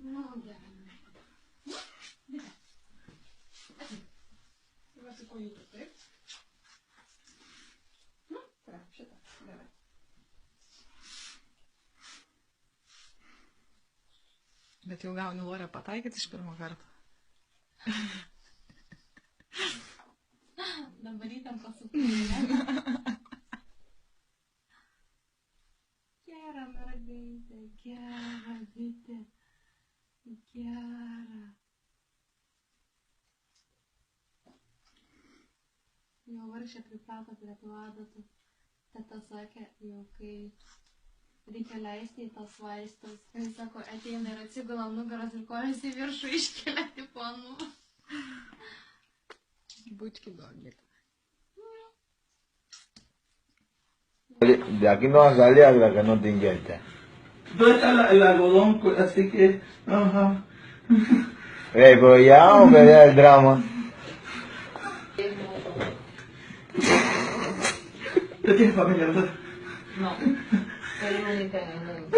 Nu, gerai. Va su kojytų, taip? Nu, taip, šitą, gerai. Bet jau gauni Lorę pataikyti iš pirmo karto. Dabar įtampa sukūrė. Gera mergaitė, gera bitė, gera. Jau vargšė priprato prie tų adatų. Teta sakė, jau kai reikia leisti į tas vaistus. Jis sako, ateina ir atsigula nugaras ir kojas į viršų iškelia tipo nu. Bučki doggy. De aquí no sale hasta que no te inyectes. ¿Dónde está el algodón? Así que... Ajá. Pero ya, hombre, ya el drama. ¿Tú tienes familia, verdad? No, soy la única en el mundo.